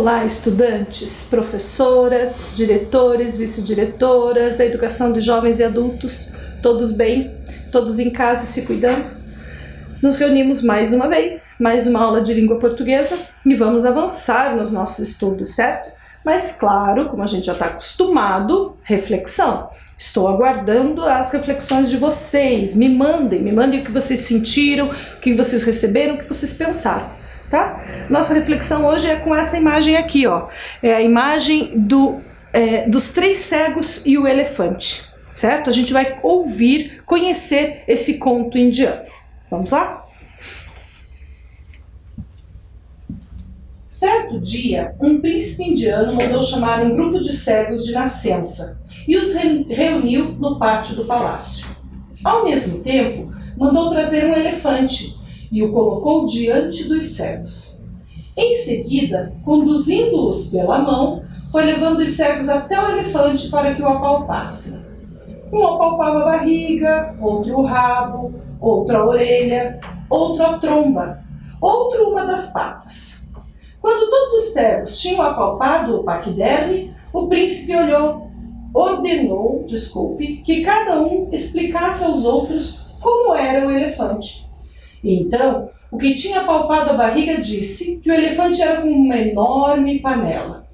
Olá, estudantes, professoras, diretores, vice-diretoras da educação de jovens e adultos, todos bem? Todos em casa e se cuidando? Nos reunimos mais uma vez, mais uma aula de língua portuguesa e vamos avançar nos nossos estudos, certo? Mas claro, como a gente já está acostumado, reflexão. Estou aguardando as reflexões de vocês, me mandem o que vocês sentiram, o que vocês receberam, o que vocês pensaram. Tá? Nossa reflexão hoje é com essa imagem aqui, ó. É a imagem dos três cegos e o elefante, certo? A gente vai ouvir, conhecer esse conto indiano. Vamos lá? Certo dia, um príncipe indiano mandou chamar um grupo de cegos de nascença e os reuniu no pátio do palácio. Ao mesmo tempo, mandou trazer um elefante e o colocou diante dos cegos. Em seguida, conduzindo-os pela mão, foi levando os cegos até o elefante para que o apalpassem. Um apalpava a barriga, outro o rabo, outro a orelha, outro a tromba, outro uma das patas. Quando todos os cegos tinham apalpado o paquiderme, o príncipe ordenou que cada um explicasse aos outros como era o elefante. Então, o que tinha palpado a barriga disse que o elefante era como uma enorme panela.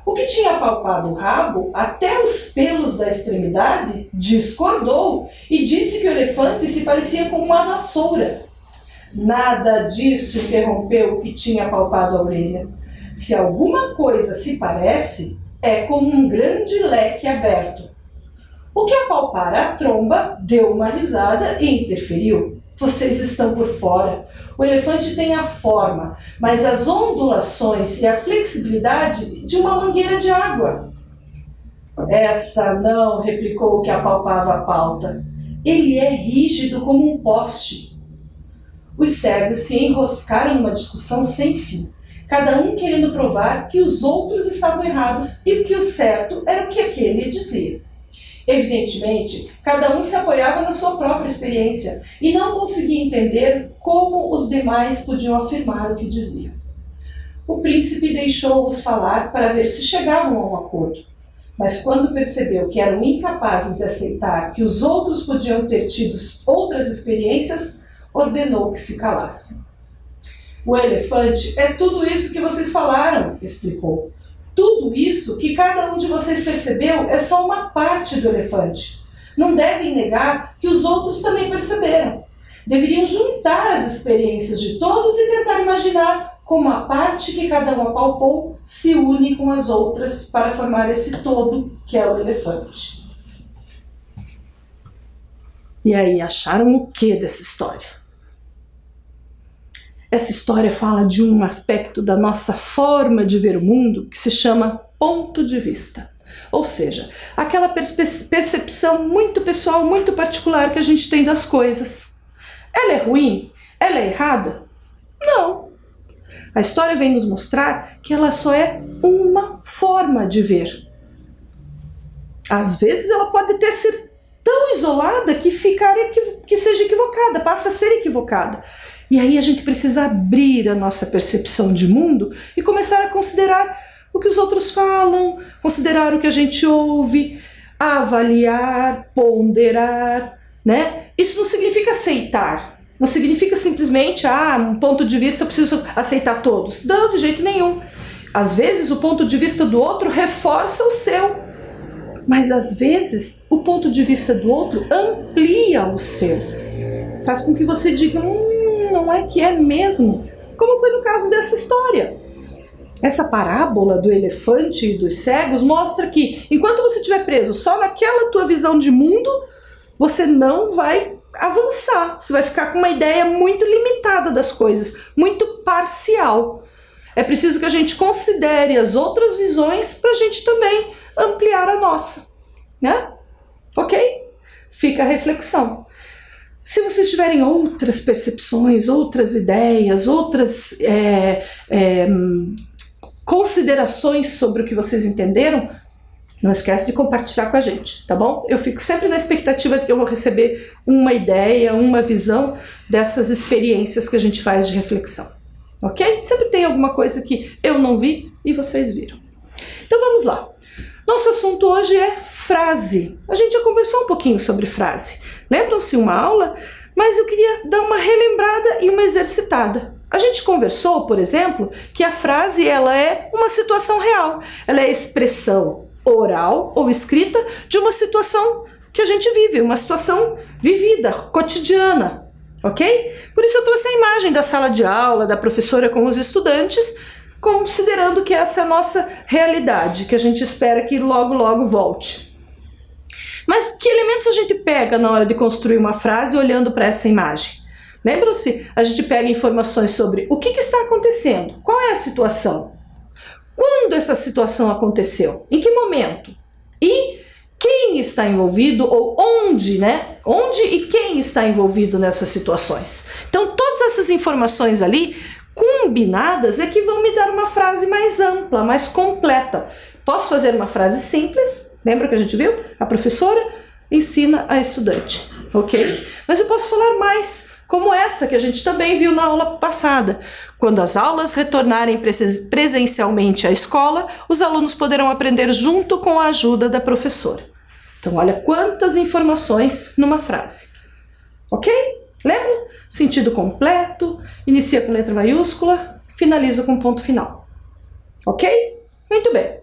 O que tinha palpado o rabo, até os pelos da extremidade, discordou e disse que o elefante se parecia com uma vassoura. Nada disso interrompeu o que tinha palpado a orelha. Se alguma coisa se parece, é como um grande leque aberto. O que apalpara a tromba deu uma risada e interferiu. Vocês estão por fora. O elefante tem a forma, mas as ondulações e a flexibilidade de uma mangueira de água. Essa não, replicou o que apalpava a pauta. Ele é rígido como um poste. Os cegos se enroscaram numa discussão sem fim, cada um querendo provar que os outros estavam errados e que o certo era o que aquele dizia. Evidentemente, cada um se apoiava na sua própria experiência e não conseguia entender como os demais podiam afirmar o que diziam. O príncipe deixou-os falar para ver se chegavam a um acordo, mas quando percebeu que eram incapazes de aceitar que os outros podiam ter tido outras experiências, ordenou que se calassem. O elefante é tudo isso que vocês falaram, explicou. Tudo isso que cada um de vocês percebeu é só uma parte do elefante. Não devem negar que os outros também perceberam. Deveriam juntar as experiências de todos e tentar imaginar como a parte que cada um apalpou se une com as outras para formar esse todo que é o elefante. E aí, acharam o que dessa história? Essa história fala de um aspecto da nossa forma de ver o mundo que se chama ponto de vista. Ou seja, aquela percepção muito pessoal, muito particular que a gente tem das coisas. Ela é ruim? Ela é errada? Não. A história vem nos mostrar que ela só é uma forma de ver. Às vezes ela pode até ser tão isolada que seja equivocada, passa a ser equivocada. E aí a gente precisa abrir a nossa percepção de mundo e começar a considerar o que os outros falam, considerar o que a gente ouve, avaliar, ponderar, né? Isso não significa aceitar, não significa simplesmente, um ponto de vista eu preciso aceitar todos. Não, de jeito nenhum. Às vezes o ponto de vista do outro reforça o seu, mas às vezes o ponto de vista do outro amplia o seu. Faz com que você diga, não é que é mesmo, como foi no caso dessa história. Essa parábola do elefante e dos cegos mostra que, enquanto você estiver preso só naquela tua visão de mundo, você não vai avançar, você vai ficar com uma ideia muito limitada das coisas, muito parcial. É preciso que a gente considere as outras visões para a gente também ampliar a nossa, né? Ok? Fica a reflexão. Se vocês tiverem outras percepções, outras ideias, outras considerações sobre o que vocês entenderam, não esquece de compartilhar com a gente, tá bom? Eu fico sempre na expectativa de que eu vou receber uma ideia, uma visão dessas experiências que a gente faz de reflexão, ok? Sempre tem alguma coisa que eu não vi, e vocês viram. Então vamos lá. Nosso assunto hoje é frase. A gente já conversou um pouquinho sobre frase. Lembram-se uma aula? Mas eu queria dar uma relembrada e uma exercitada. A gente conversou, por exemplo, que a frase ela é uma situação real. Ela é a expressão oral ou escrita de uma situação que a gente vive, uma situação vivida, cotidiana, ok? Por isso eu trouxe a imagem da sala de aula, da professora com os estudantes, considerando que essa é a nossa realidade, que a gente espera que logo, logo volte. Mas que elementos a gente pega na hora de construir uma frase olhando para essa imagem? Lembram-se? A gente pega informações sobre o que está acontecendo, qual é a situação, quando essa situação aconteceu, em que momento e quem está envolvido ou onde, né? Onde e quem está envolvido nessas situações. Então todas essas informações ali combinadas é que vão me dar uma frase mais ampla, mais completa. Posso fazer uma frase simples, lembra que a gente viu? A professora ensina a estudante, ok? Mas eu posso falar mais, como essa que a gente também viu na aula passada. Quando as aulas retornarem presencialmente à escola, os alunos poderão aprender junto com a ajuda da professora. Então olha quantas informações numa frase, ok? Lembra? Sentido completo, inicia com letra maiúscula, finaliza com ponto final. Ok? Muito bem.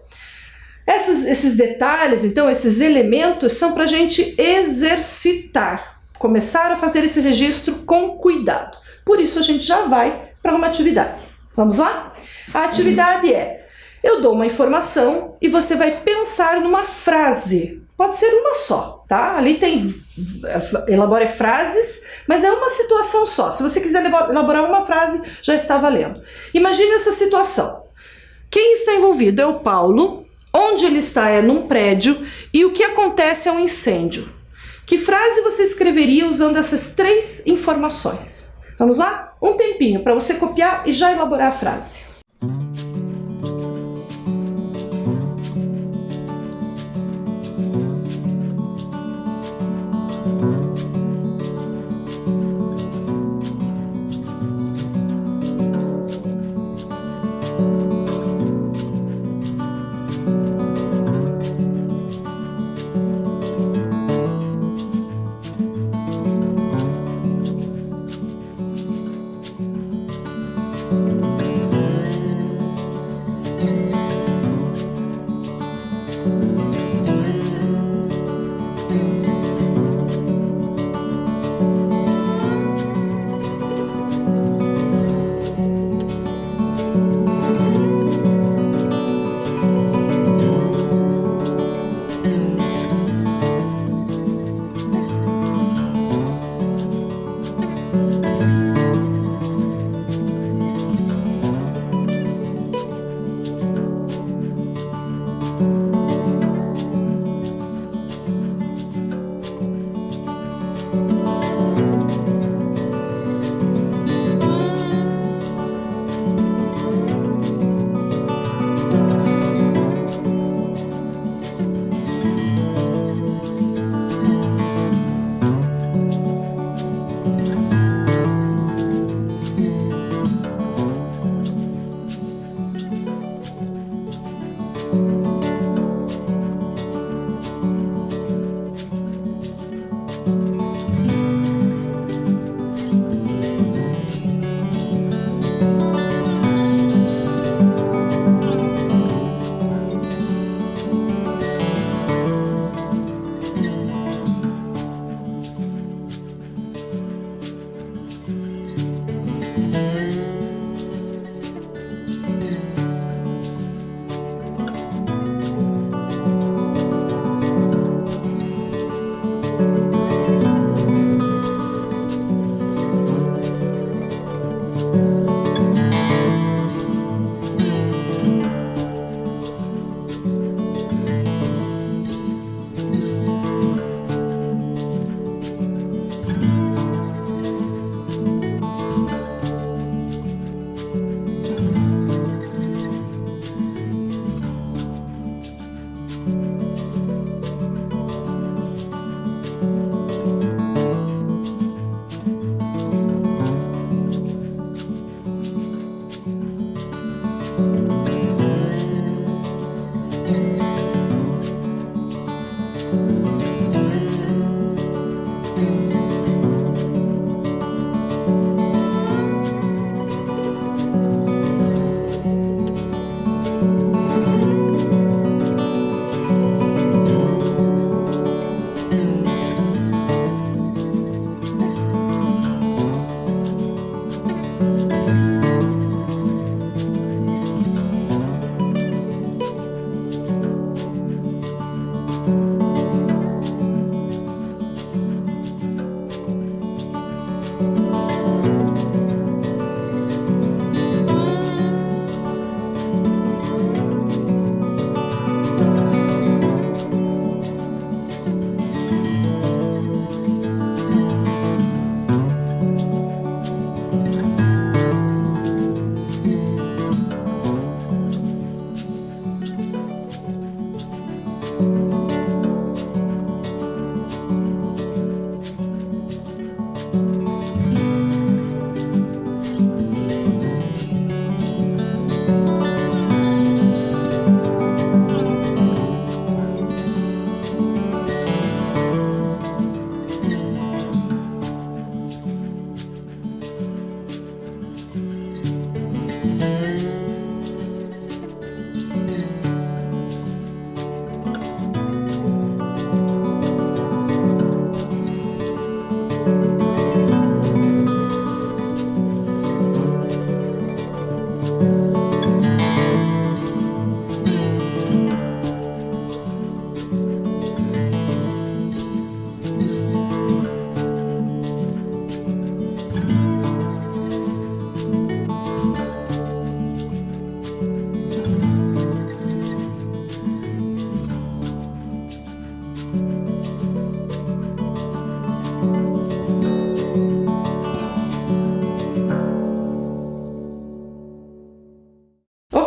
Esses detalhes, então, esses elementos são para a gente exercitar. Começar a fazer esse registro com cuidado. Por isso a gente já vai para uma atividade. Vamos lá? A atividade é, eu dou uma informação e você vai pensar numa frase. Pode ser uma só, tá? Ali tem, elabore frases, mas é uma situação só. Se você quiser elaborar uma frase, já está valendo. Imagine essa situação. Quem está envolvido é o Paulo, onde ele está é num prédio e o que acontece é um incêndio. Que frase você escreveria usando essas 3 informações? Vamos lá? Um tempinho para você copiar e já elaborar a frase.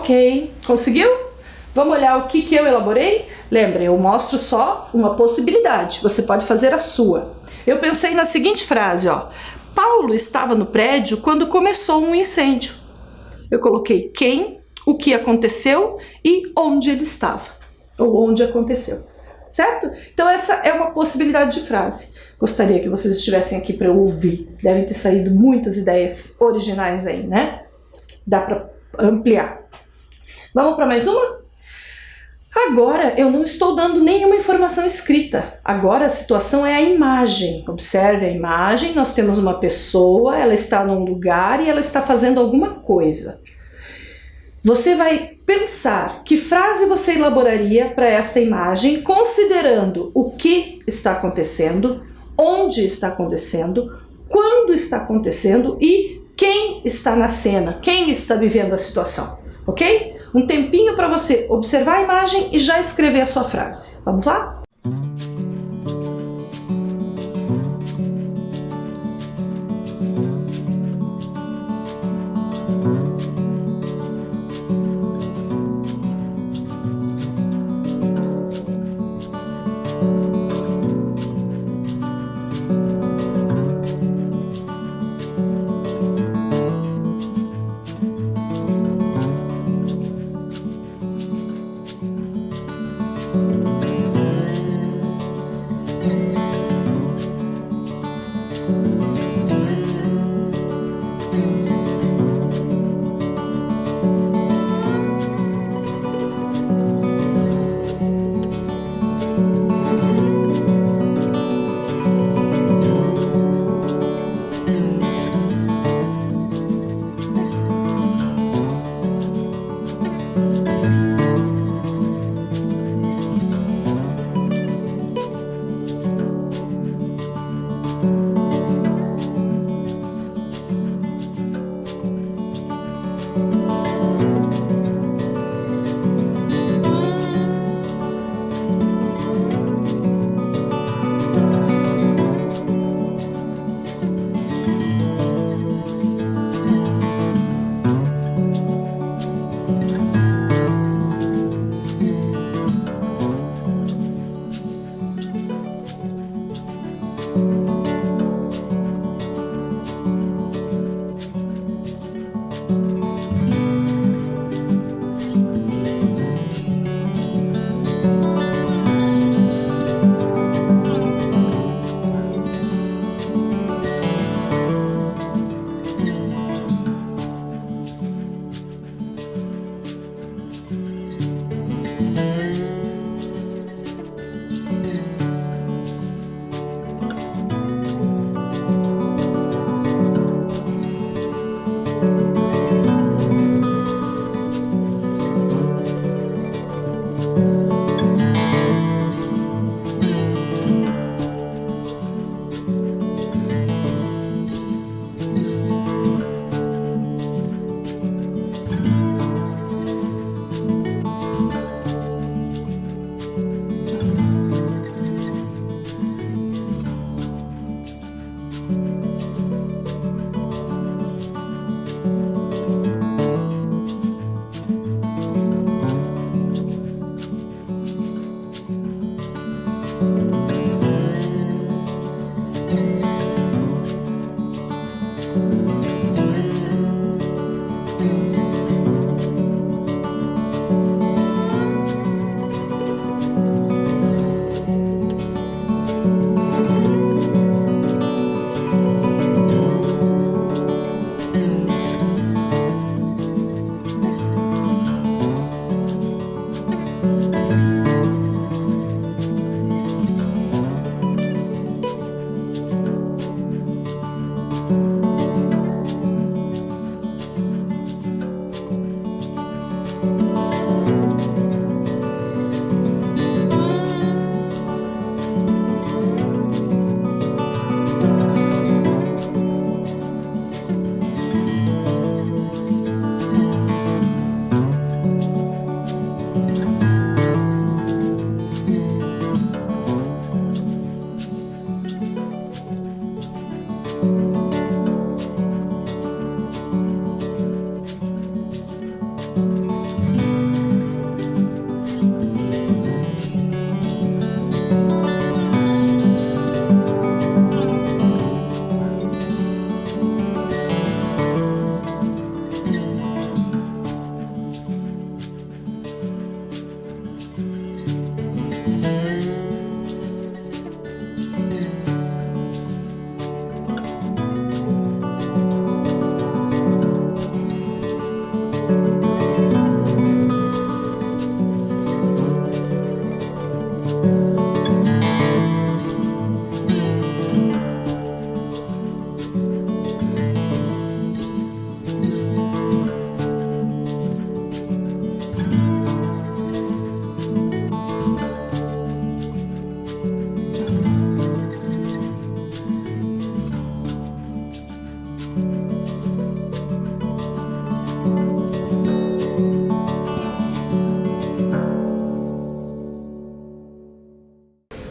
Ok, conseguiu? Vamos olhar o que eu elaborei? Lembrem, eu mostro só uma possibilidade, você pode fazer a sua. Eu pensei na seguinte frase, ó. Paulo estava no prédio quando começou um incêndio. Eu coloquei quem, o que aconteceu e onde ele estava, ou onde aconteceu, certo? Então essa é uma possibilidade de frase. Gostaria que vocês estivessem aqui para eu ouvir. Devem ter saído muitas ideias originais aí, né? Dá para ampliar. Vamos para mais uma? Agora eu não estou dando nenhuma informação escrita. Agora a situação é a imagem. Observe a imagem, nós temos uma pessoa, ela está num lugar e ela está fazendo alguma coisa. Você vai pensar que frase você elaboraria para essa imagem, considerando o que está acontecendo, onde está acontecendo, quando está acontecendo e quem está na cena, quem está vivendo a situação, ok? Um tempinho para você observar a imagem e já escrever a sua frase. Vamos lá?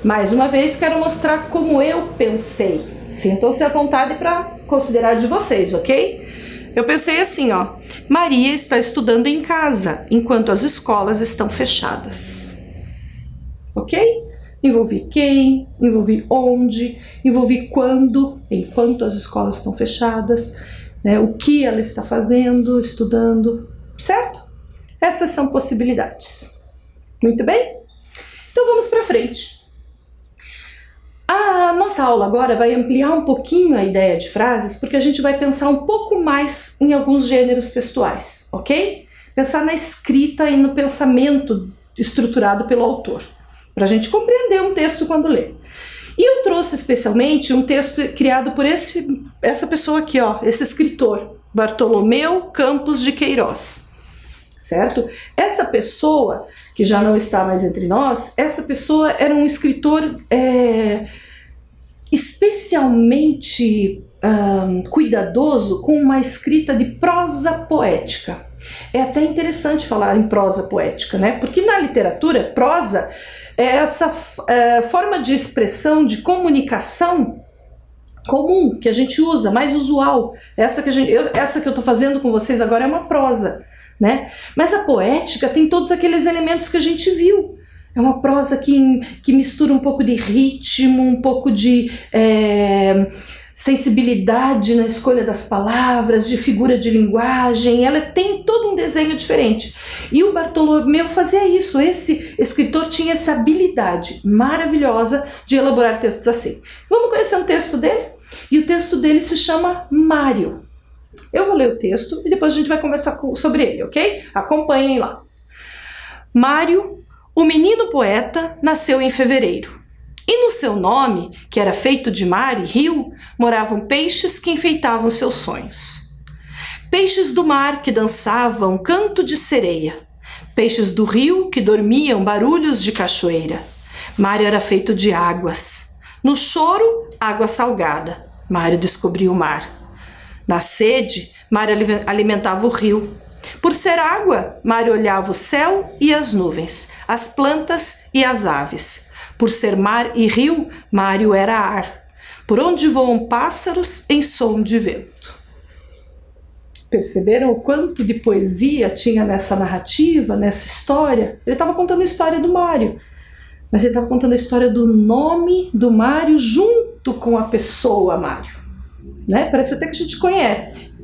Mais uma vez, quero mostrar como eu pensei. Sintam-se à vontade para considerar de vocês, ok? Eu pensei assim, ó. Maria está estudando em casa, enquanto as escolas estão fechadas. Ok? Envolvi quem, envolvi onde, envolvi quando, enquanto as escolas estão fechadas, né? O que ela está fazendo, estudando, certo? Essas são possibilidades. Muito bem? Então vamos para frente. A nossa aula agora vai ampliar um pouquinho a ideia de frases, porque a gente vai pensar um pouco mais em alguns gêneros textuais, ok? Pensar na escrita e no pensamento estruturado pelo autor, para a gente compreender um texto quando lê. E eu trouxe especialmente um texto criado por essa pessoa aqui, ó, esse escritor, Bartolomeu Campos de Queiroz, certo? Essa pessoa, que já não está mais entre nós, essa pessoa era um escritor especialmente cuidadoso com uma escrita de prosa poética. É até interessante falar em prosa poética, né? Porque na literatura, prosa é essa forma de expressão, de comunicação comum, que a gente usa, mais usual. Essa que eu estou fazendo com vocês agora é uma prosa, né? Mas a poética tem todos aqueles elementos que a gente viu. É uma prosa que mistura um pouco de ritmo, um pouco de sensibilidade na escolha das palavras, de figura de linguagem. Ela tem todo um desenho diferente. E o Bartolomeu fazia isso. Esse escritor tinha essa habilidade maravilhosa de elaborar textos assim. Vamos conhecer um texto dele? E o texto dele se chama Mário. Eu vou ler o texto e depois a gente vai conversar sobre ele, ok? Acompanhem lá. Mário, o menino poeta, nasceu em fevereiro. E no seu nome, que era feito de mar e rio, moravam peixes que enfeitavam seus sonhos. Peixes do mar que dançavam canto de sereia. Peixes do rio que dormiam barulhos de cachoeira. Mário era feito de águas. No choro, água salgada. Mário descobriu o mar. Na sede, Mário alimentava o rio. Por ser água, Mário olhava o céu e as nuvens, as plantas e as aves. Por ser mar e rio, Mário era ar, por onde voam pássaros em som de vento. Perceberam o quanto de poesia tinha nessa narrativa, nessa história? Ele estava contando a história do Mário, mas ele estava contando a história do nome do Mário junto com a pessoa Mário, né? Parece até que a gente conhece.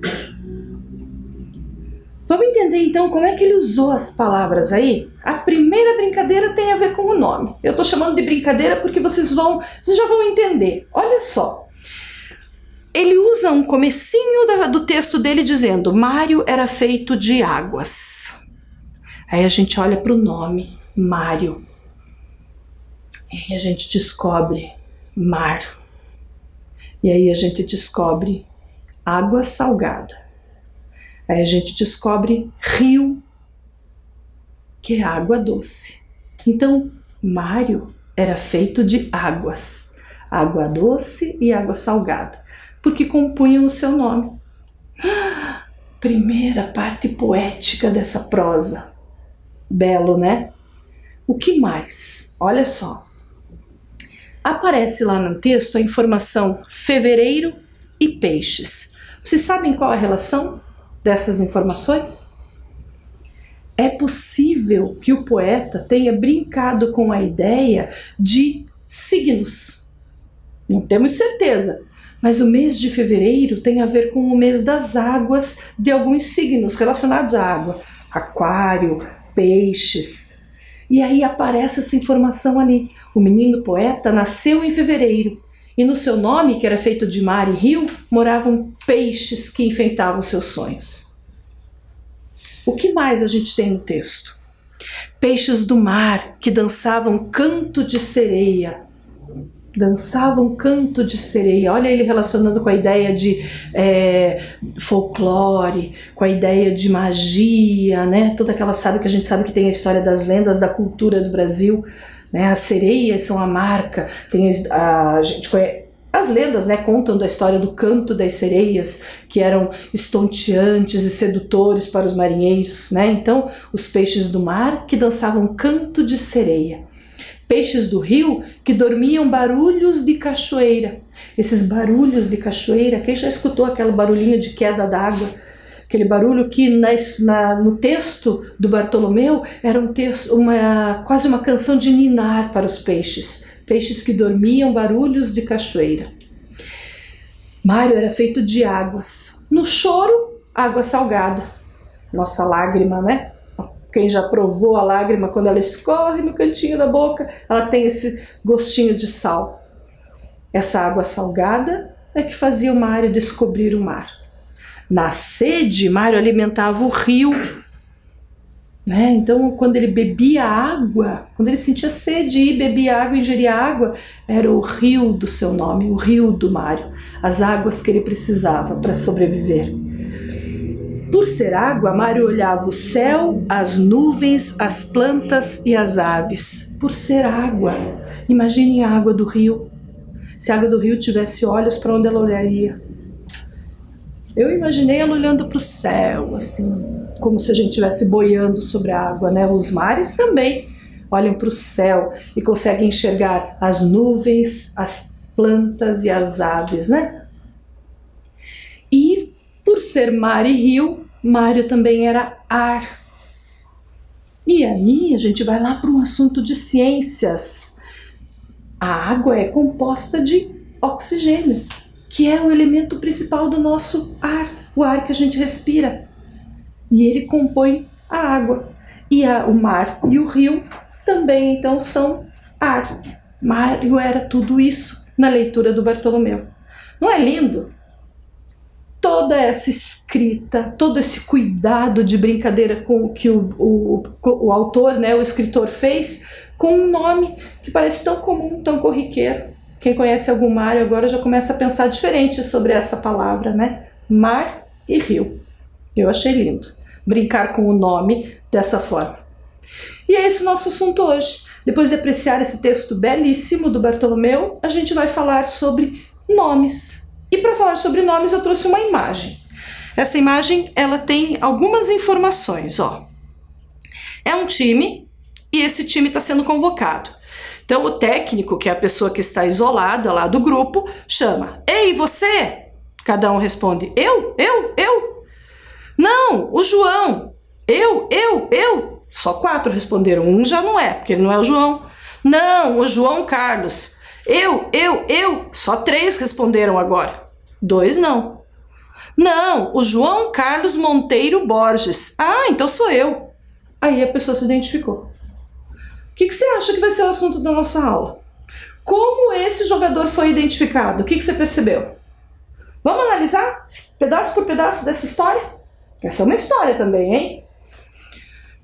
Vamos entender então como é que ele usou as palavras aí? A primeira brincadeira tem a ver com o nome. Eu estou chamando de brincadeira porque vocês já vão entender. Olha só. Ele usa um comecinho do texto dele dizendo: Mário era feito de águas. Aí a gente olha para o nome. Mário. E a gente descobre mar. E aí a gente descobre água salgada. Aí a gente descobre rio, que é água doce. Então, Mário era feito de águas, água doce e água salgada, porque compunham o seu nome. Primeira parte poética dessa prosa. Belo, né? O que mais? Olha só. Aparece lá no texto a informação fevereiro e peixes. Vocês sabem qual é a relação dessas informações? É possível que o poeta tenha brincado com a ideia de signos. Não temos certeza, mas o mês de fevereiro tem a ver com o mês das águas de alguns signos relacionados à água. Aquário, peixes. E aí aparece essa informação ali. O menino poeta nasceu em fevereiro e no seu nome, que era feito de mar e rio, moravam peixes que enfeitavam seus sonhos. O que mais a gente tem no texto? Peixes do mar que dançavam canto de sereia. Dançavam canto de sereia. Olha ele relacionando com a ideia de folclore, com a ideia de magia, né? Toda aquela, sabe, que a gente sabe que tem a história das lendas da cultura do Brasil, né? As sereias são a marca, tem a gente conhece. As lendas, né, contam da história do canto das sereias, que eram estonteantes e sedutores para os marinheiros, né? Então, os peixes do mar que dançavam canto de sereia. Peixes do rio que dormiam barulhos de cachoeira. Esses barulhos de cachoeira, quem já escutou aquele barulhinho de queda d'água? Aquele barulho que no texto do Bartolomeu era quase uma canção de ninar para os peixes. Peixes que dormiam, barulhos de cachoeira. Mário era feito de águas. No choro, água salgada. Nossa lágrima, né? Quem já provou a lágrima, quando ela escorre no cantinho da boca, ela tem esse gostinho de sal. Essa água salgada é que fazia o Mário descobrir o mar. Na sede, Mário alimentava o rio. Né? Então, quando ele bebia água, quando ele sentia sede e bebia água, ingeria água, era o rio do seu nome, o rio do Mário, as águas que ele precisava para sobreviver. Por ser água, Mário olhava o céu, as nuvens, as plantas e as aves. Por ser água, imaginem a água do rio. Se a água do rio tivesse olhos, para onde ela olharia? Eu imaginei ela olhando para o céu, assim, como se a gente estivesse boiando sobre a água, né? Os mares também olham para o céu e conseguem enxergar as nuvens, as plantas e as aves, né? E por ser mar e rio, Mário também era ar. E aí a gente vai lá para um assunto de ciências. A água é composta de oxigênio, que é o elemento principal do nosso ar, o ar que a gente respira. E ele compõe a água. E o mar e o rio também, então, são ar. Mário era tudo isso na leitura do Bartolomeu. Não é lindo? Toda essa escrita, todo esse cuidado de brincadeira com que o autor, né, o escritor fez, com um nome que parece tão comum, tão corriqueiro. Quem conhece algum Mário agora já começa a pensar diferente sobre essa palavra, né? Mar e rio. Eu achei lindo brincar com o nome dessa forma. E é esse o nosso assunto hoje. Depois de apreciar esse texto belíssimo do Bartolomeu, a gente vai falar sobre nomes. E para falar sobre nomes eu trouxe uma imagem. Essa imagem ela tem algumas informações. Ó. É um time e esse time está sendo convocado. Então o técnico, que é a pessoa que está isolada lá do grupo, chama: "Ei, você?" Cada um responde: Eu. Não, o João. Eu. Só 4 responderam. Um já não é, porque ele não é o João. Não, o João Carlos. Eu. Só 3 responderam agora. 2 não. Não, o João Carlos Monteiro Borges. Ah, então sou eu. Aí a pessoa se identificou. O que você acha que vai ser o assunto da nossa aula? Como esse jogador foi identificado? O que você percebeu? Vamos analisar pedaço por pedaço dessa história? Essa é uma história também, hein?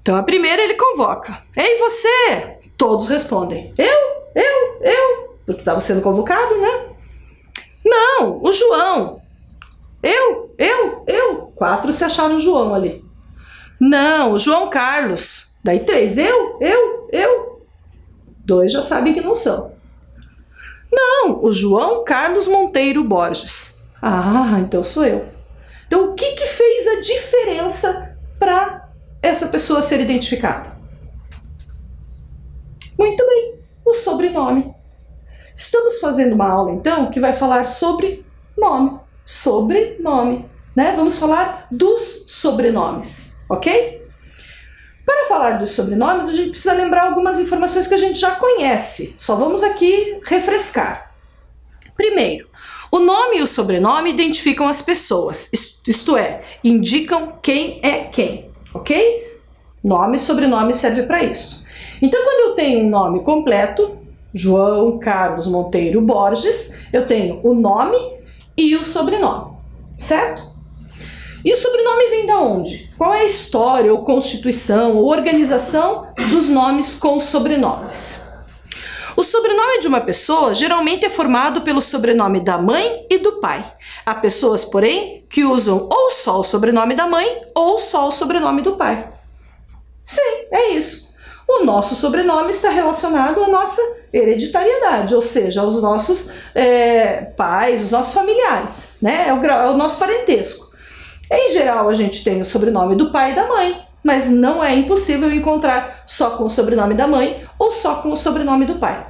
Então a primeira ele convoca. Ei, você! Todos respondem. Eu, porque estava sendo convocado, né? Não, o João. Eu. 4 se acharam o João ali. Não, o João Carlos. Daí 3, eu. 2 já sabem que não são. Não, o João Carlos Monteiro Borges. Ah, então sou eu. Então o que fez a diferença para essa pessoa ser identificada? Muito bem, o sobrenome. Estamos fazendo uma aula então que vai falar sobre nome. Sobrenome, né? Vamos falar dos sobrenomes, ok? Para falar dos sobrenomes, a gente precisa lembrar algumas informações que a gente já conhece. Só vamos aqui refrescar. Primeiro, o nome e o sobrenome identificam as pessoas, isto é, indicam quem é quem, ok? Nome e sobrenome serve para isso. Então, quando eu tenho um nome completo, João Carlos Monteiro Borges, eu tenho o nome e o sobrenome, certo? E o sobrenome vem da onde? Qual é a história, ou constituição, ou organização dos nomes com sobrenomes? O sobrenome de uma pessoa geralmente é formado pelo sobrenome da mãe e do pai. Há pessoas, porém, que usam ou só o sobrenome da mãe ou só o sobrenome do pai. Sim, é isso. O nosso sobrenome está relacionado à nossa hereditariedade, ou seja, aos nossos pais, os nossos familiares, né? É o nosso parentesco. Em geral, a gente tem o sobrenome do pai e da mãe, mas não é impossível encontrar só com o sobrenome da mãe ou só com o sobrenome do pai.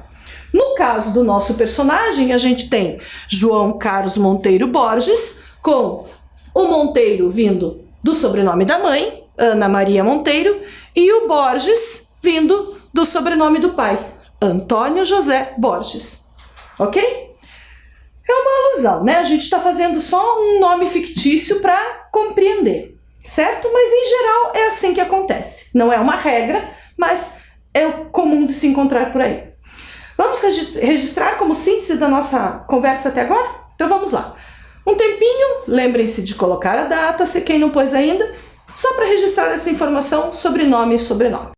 No caso do nosso personagem, a gente tem João Carlos Monteiro Borges, com o Monteiro vindo do sobrenome da mãe, Ana Maria Monteiro, e o Borges vindo do sobrenome do pai, Antônio José Borges. Ok? É uma alusão, né? A gente está fazendo só um nome fictício para compreender, certo? Mas em geral é assim que acontece. Não é uma regra, mas é comum de se encontrar por aí. Vamos registrar como síntese da nossa conversa até agora? Então vamos lá. Um tempinho, lembrem-se de colocar a data, se quem não pôs ainda, só para registrar essa informação sobre nome e sobrenome.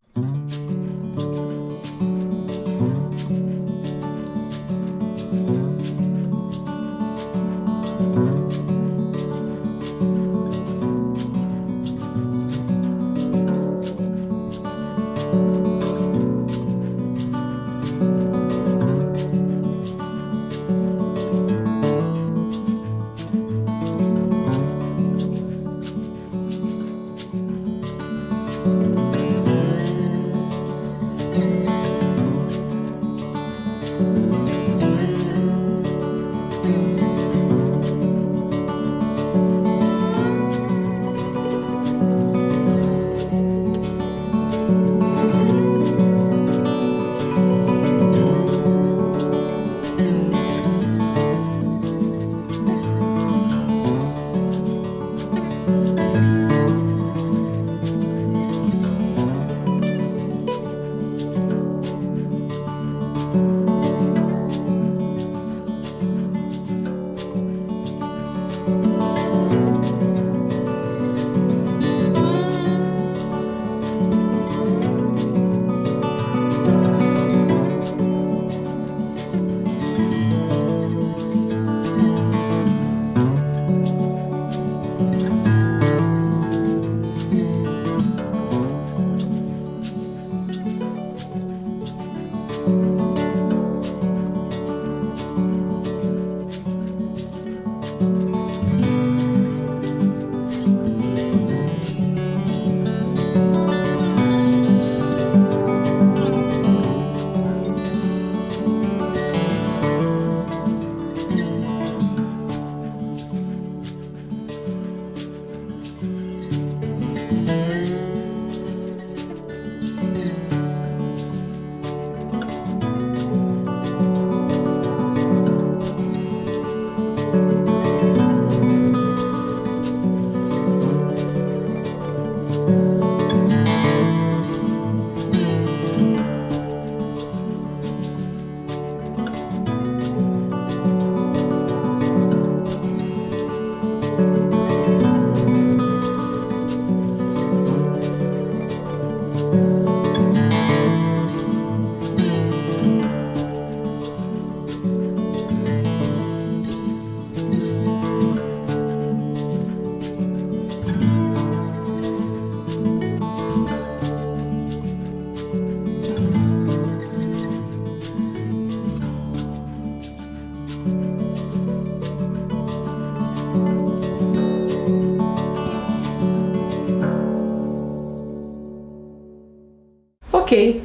ok?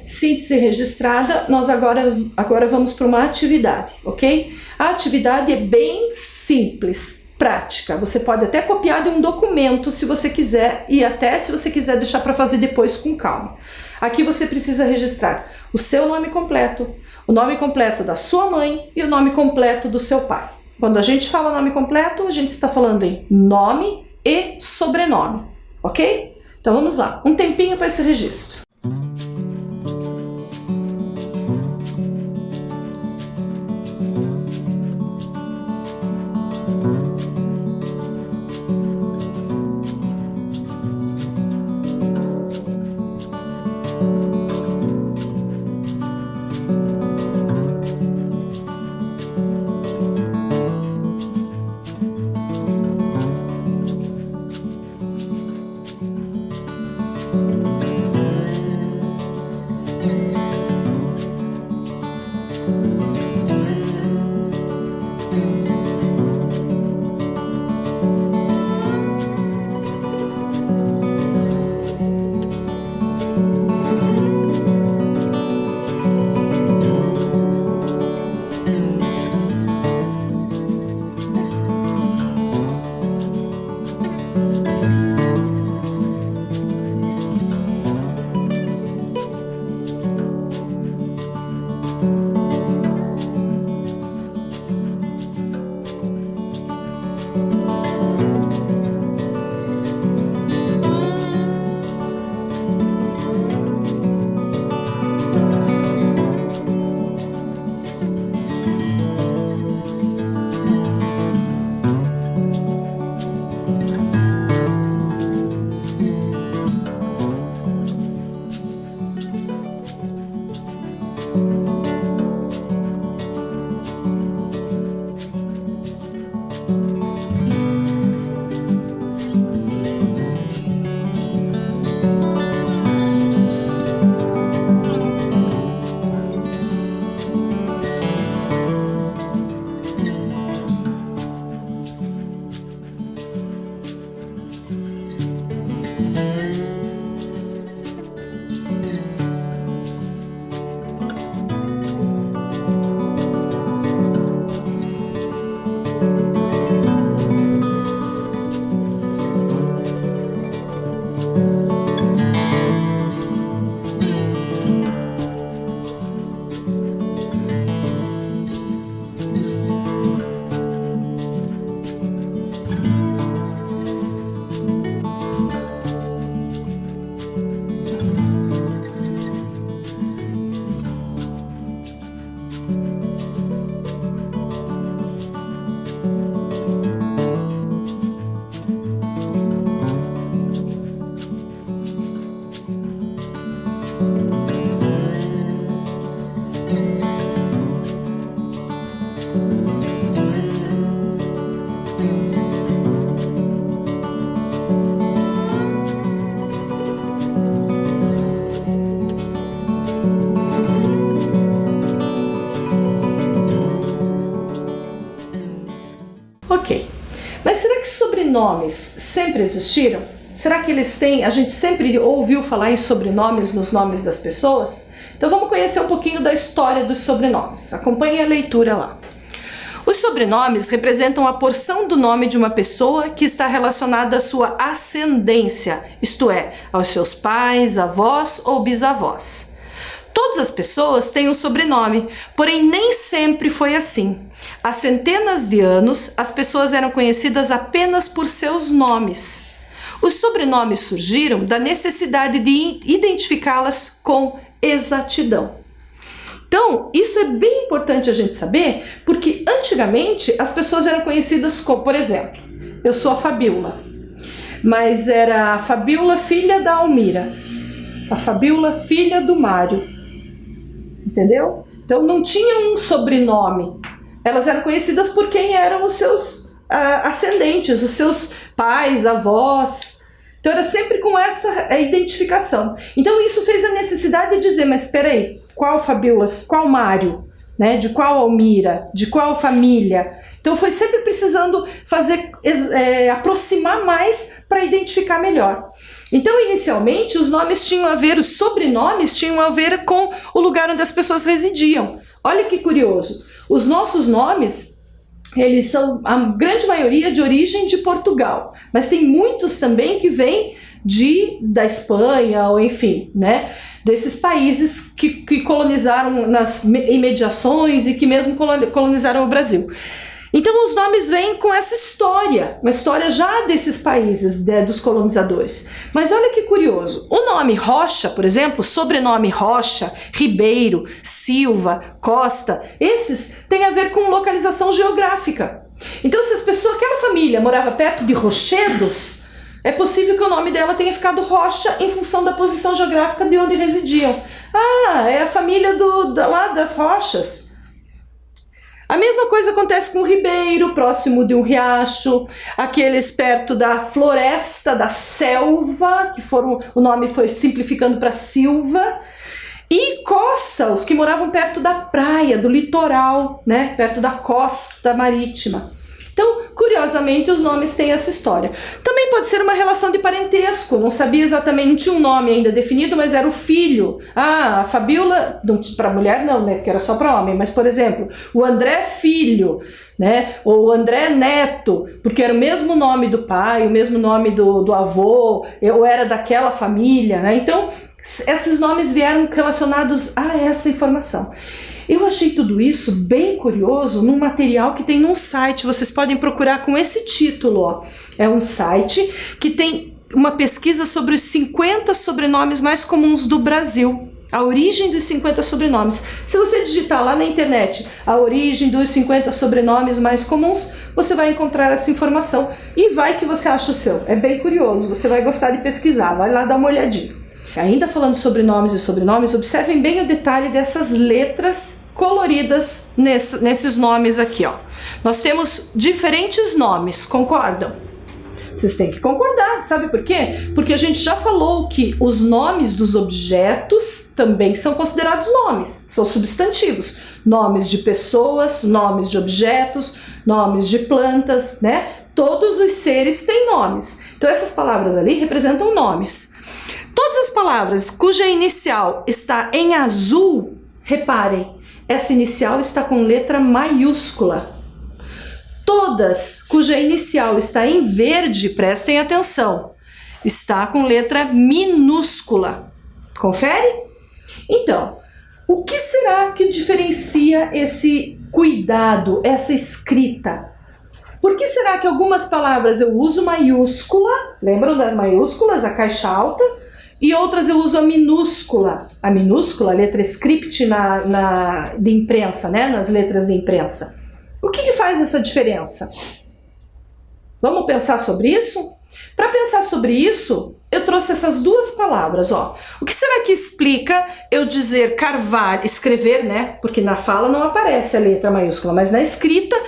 Síntese registrada, nós agora vamos para uma atividade, ok? A atividade é bem simples, prática. Você pode até copiar de um documento se você quiser e até se você quiser deixar para fazer depois com calma. Aqui você precisa registrar o seu nome completo, o nome completo da sua mãe e o nome completo do seu pai. Quando a gente fala nome completo, a gente está falando em nome e sobrenome, ok? Então vamos lá, um tempinho para esse registro. Ok, mas será que sobrenomes sempre existiram? Será que eles têm, a gente sempre ouviu falar em sobrenomes nos nomes das pessoas? Então vamos conhecer um pouquinho da história dos sobrenomes. Acompanhe a leitura lá. Os sobrenomes representam a porção do nome de uma pessoa que está relacionada à sua ascendência, isto é, aos seus pais, avós ou bisavós. Todas as pessoas têm um sobrenome, porém nem sempre foi assim. Há centenas de anos, as pessoas eram conhecidas apenas por seus nomes. Os sobrenomes surgiram da necessidade de identificá-las com exatidão. Então, isso é bem importante a gente saber, porque antigamente as pessoas eram conhecidas como, por exemplo, eu sou a Fabiola, mas era a Fabiola filha da Almira, a Fabiola filha do Mário, entendeu? Então não tinha um sobrenome, elas eram conhecidas por quem eram os seus ascendentes, os seus pais, avós. Então era sempre com essa identificação. Então isso fez a necessidade de dizer, mas espera aí, qual Fabiola, qual Mário, né? De qual Almira, de qual família? Então foi sempre precisando fazer, aproximar mais para identificar melhor. Então, inicialmente, os nomes tinham a ver, os sobrenomes tinham a ver com o lugar onde as pessoas residiam. Olha que curioso, os nossos nomes, eles são, a grande maioria, de origem de Portugal, mas tem muitos também que vêm da Espanha, ou enfim, né, desses países que colonizaram nas imediações e que mesmo colonizaram o Brasil. Então os nomes vêm com essa história, uma história já desses países, dos colonizadores. Mas olha que curioso, o nome Rocha, por exemplo, sobrenome Rocha, Ribeiro, Silva, Costa, esses têm a ver com localização geográfica. Então se as pessoas, aquela família morava perto de Rochedos, é possível que o nome dela tenha ficado Rocha em função da posição geográfica de onde residiam. Ah, é a família lá das Rochas. A mesma coisa acontece com o Ribeiro, próximo de um riacho, aqueles perto da floresta, da selva, que o nome foi simplificando para Silva, e Costa, os que moravam perto da praia, do litoral, né, perto da costa marítima. Então, curiosamente, os nomes têm essa história. Também pode ser uma relação de parentesco, não sabia exatamente, não tinha um nome ainda definido, mas era o filho. Ah, a Fabíola, para mulher não, né, porque era só para homem, mas, por exemplo, o André filho, né, ou o André neto, porque era o mesmo nome do pai, o mesmo nome do avô, ou era daquela família, né? Então, esses nomes vieram relacionados a essa informação. Eu achei tudo isso bem curioso num material que tem num site, vocês podem procurar com esse título, ó. É um site que tem uma pesquisa sobre os 50 sobrenomes mais comuns do Brasil, a origem dos 50 sobrenomes. Se você digitar lá na internet a origem dos 50 sobrenomes mais comuns, você vai encontrar essa informação e vai que você acha o seu. É bem curioso, você vai gostar de pesquisar, vai lá dar uma olhadinha. Ainda falando sobre nomes e sobrenomes, observem bem o detalhe dessas letras coloridas nesses nomes aqui, ó. Nós temos diferentes nomes, concordam? Vocês têm que concordar, sabe por quê? Porque a gente já falou que os nomes dos objetos também são considerados nomes, são substantivos. Nomes de pessoas, nomes de objetos, nomes de plantas, né? Todos os seres têm nomes. Então essas palavras ali representam nomes. Todas as palavras cuja inicial está em azul, reparem, essa inicial está com letra maiúscula. Todas cuja inicial está em verde, prestem atenção, está com letra minúscula. Confere? Então, o que será que diferencia esse cuidado, essa escrita? Por que será que algumas palavras eu uso maiúscula, lembram das maiúsculas, a caixa alta? E outras eu uso a minúscula, a letra script de imprensa, né? Nas letras de imprensa. O que faz essa diferença? Vamos pensar sobre isso? Para pensar sobre isso, eu trouxe essas duas palavras, ó. O que será que explica eu dizer Carvalho, escrever, né? Porque na fala não aparece a letra maiúscula, mas na escrita,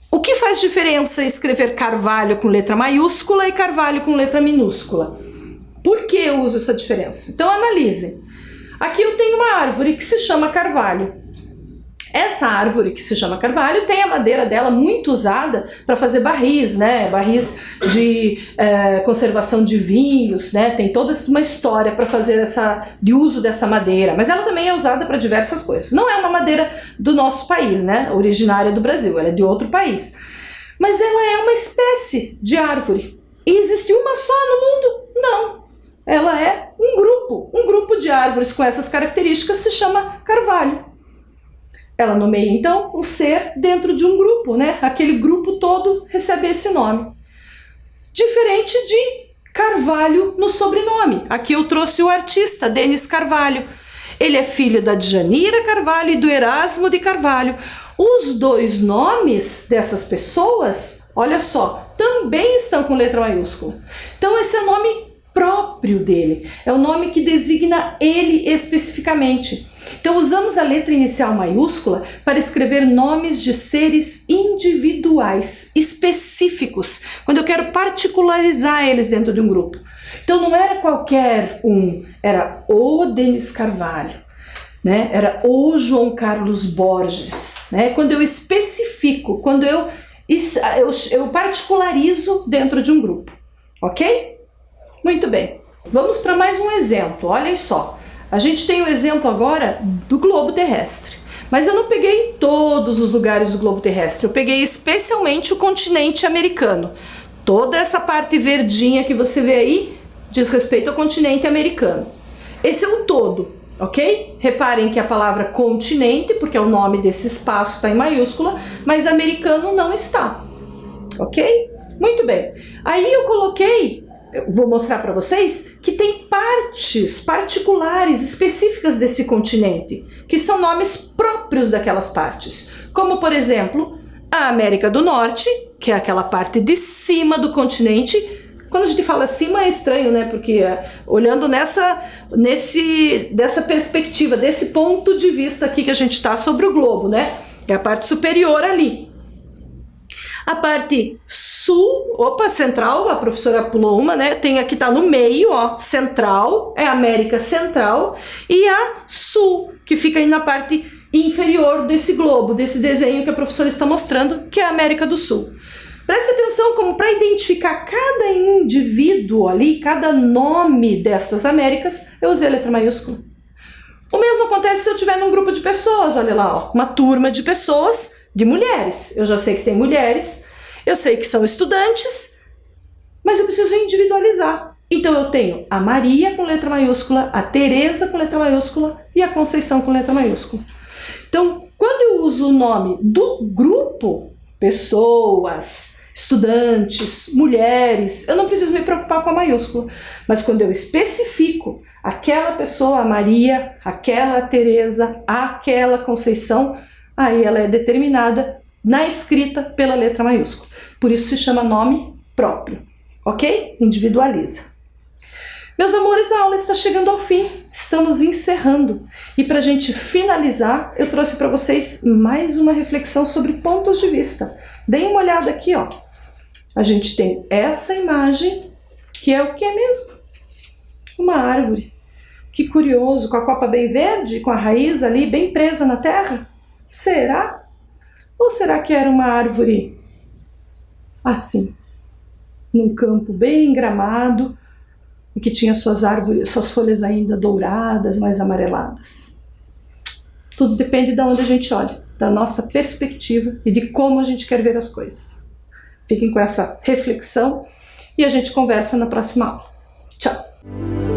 o que faz diferença escrever Carvalho com letra maiúscula e Carvalho com letra minúscula? Por que eu uso essa diferença? Então analise. Aqui eu tenho uma árvore que se chama carvalho. Essa árvore que se chama carvalho tem a madeira dela muito usada para fazer barris, né? Barris de conservação de vinhos, né? Tem toda uma história para fazer de uso dessa madeira, mas ela também é usada para diversas coisas. Não é uma madeira do nosso país, né? Originária do Brasil, ela é de outro país. Mas ela é uma espécie de árvore. E existe uma só no mundo? Não. Ela é um grupo de árvores com essas características se chama carvalho. Ela nomeia então o ser dentro de um grupo, né? Aquele grupo todo recebe esse nome. Diferente de Carvalho no sobrenome. Aqui eu trouxe o artista, Denis Carvalho. Ele é filho da Djanira Carvalho e do Erasmo de Carvalho. Os dois nomes dessas pessoas, olha só, também estão com letra maiúscula. Então esse é o nome próprio dele, é o nome que designa ele especificamente. Então usamos a letra inicial maiúscula para escrever nomes de seres individuais, específicos, quando eu quero particularizar eles dentro de um grupo. Então não era qualquer um, era o Denis Carvalho, né? Era o João Carlos Borges, né? Quando eu especifico, quando eu particularizo dentro de um grupo, ok? Muito bem. Vamos para mais um exemplo, olhem só. A gente tem o exemplo agora do globo terrestre. Mas eu não peguei todos os lugares do globo terrestre, eu peguei especialmente o continente americano. Toda essa parte verdinha que você vê aí diz respeito ao continente americano. Esse é o todo, ok? Reparem que a palavra continente, porque é o nome desse espaço, está em maiúscula, mas americano não está, ok? Muito bem. Aí eu coloquei, eu vou mostrar para vocês, que tem partes particulares, específicas desse continente, que são nomes próprios daquelas partes, como por exemplo, a América do Norte, que é aquela parte de cima do continente. Quando a gente fala cima é estranho, né? Porque olhando dessa perspectiva, desse ponto de vista aqui que a gente está sobre o globo, né? É a parte superior ali. A parte sul, central, a professora pulou uma, né? Tem aqui, tá no meio, ó, central, é a América Central, e a sul, que fica aí na parte inferior desse globo, desse desenho que a professora está mostrando, que é a América do Sul. Preste atenção como para identificar cada indivíduo ali, cada nome dessas Américas, eu usei a letra maiúscula. O mesmo acontece se eu estiver num grupo de pessoas, olha lá, ó, uma turma de pessoas, de mulheres. Eu já sei que tem mulheres, eu sei que são estudantes, mas eu preciso individualizar. Então eu tenho a Maria com letra maiúscula, a Teresa com letra maiúscula e a Conceição com letra maiúscula. Então, quando eu uso o nome do grupo, pessoas, estudantes, mulheres, eu não preciso me preocupar com a maiúscula. Mas quando eu especifico aquela pessoa, a Maria, aquela Teresa, aquela Conceição, aí ela é determinada na escrita pela letra maiúscula. Por isso se chama nome próprio, ok? Individualiza. Meus amores, a aula está chegando ao fim, estamos encerrando. E para a gente finalizar, eu trouxe para vocês mais uma reflexão sobre pontos de vista. Deem uma olhada aqui, ó. A gente tem essa imagem, que é o que é mesmo? Uma árvore. Que curioso, com a copa bem verde, com a raiz ali bem presa na terra. Será? Ou será que era uma árvore assim, num campo bem gramado, e que tinha suas folhas ainda douradas, mais amareladas? Tudo depende de onde a gente olha, da nossa perspectiva e de como a gente quer ver as coisas. Fiquem com essa reflexão e a gente conversa na próxima aula. Tchau!